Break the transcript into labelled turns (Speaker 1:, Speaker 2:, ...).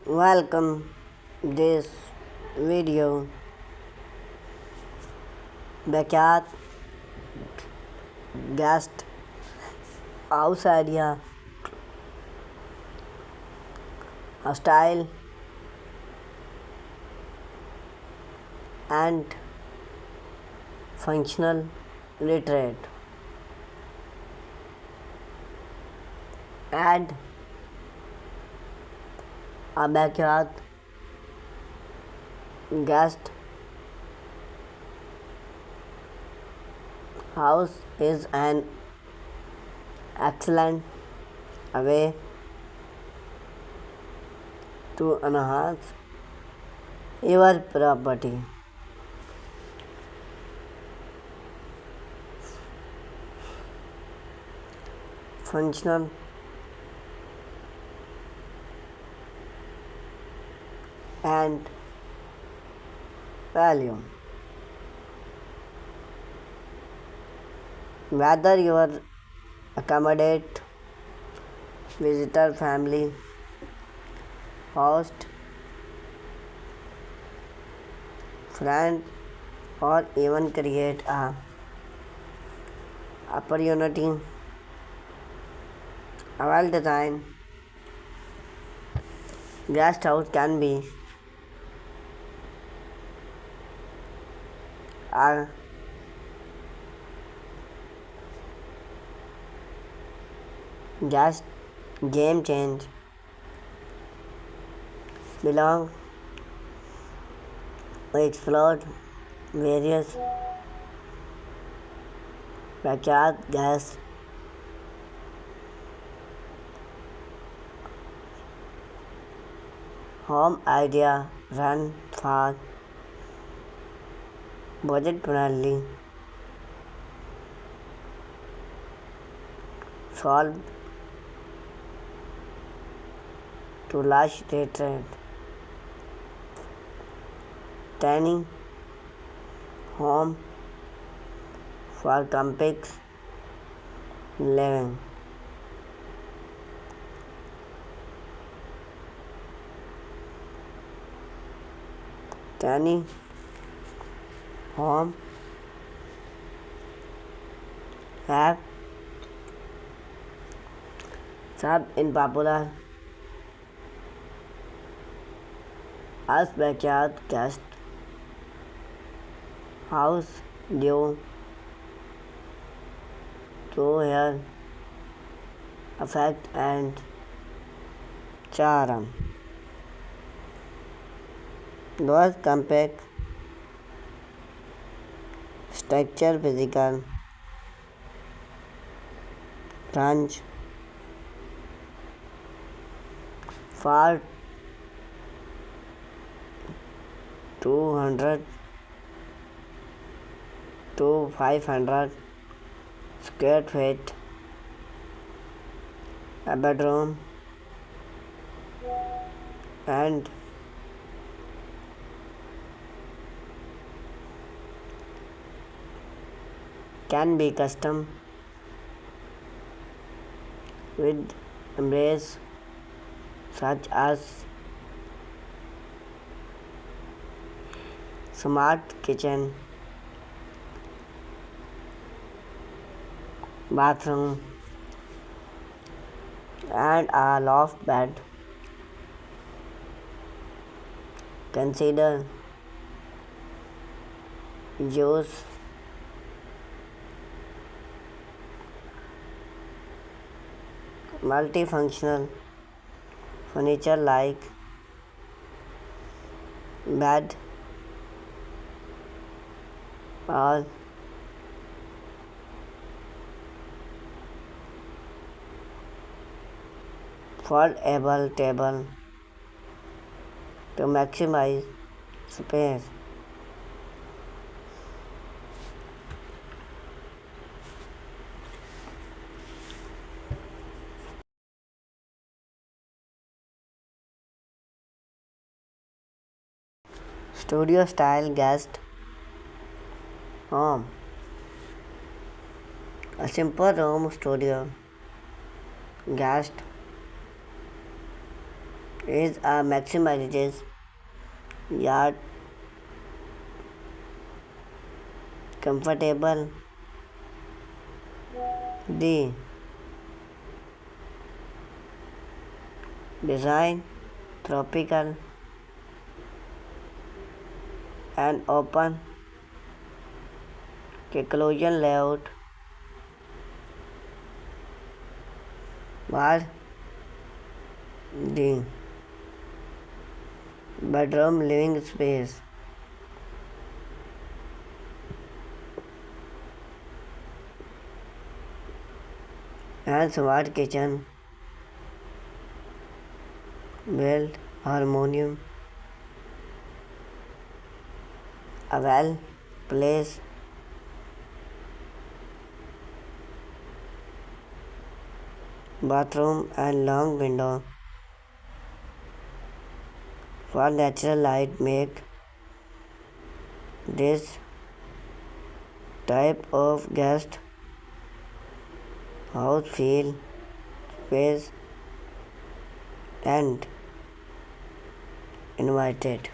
Speaker 1: Welcome this video backyard guest house idea, a style and functional retreat. Add a backyard guest house is an excellent way to enhance your property. Functional and value. Whether you are accommodate visitor, family, host, friend, or even create a opportunity, a well-designed guest house can be a guest game change. Belong we explored various backyard guest home idea run for budget friendly solve to large retreat tiny home for complex living. Tiny home have served in popular as backyard guest house due to their effect and charm. Those compact structure physical range for 200 to 500 square feet, a bedroom and can be custom with embrace such as smart kitchen, bathroom, and a loft bed. Consider use multifunctional furniture like bed or foldable table to maximize space. Studio style guest home. A simple room studio guest is a maximizes yard comfortable. D. Design tropical and open conclusion layout. Wall D. Bedroom living space. And smart kitchen build harmonium. A well placed bathroom and long window for natural light make this type of guest house feel space and invited.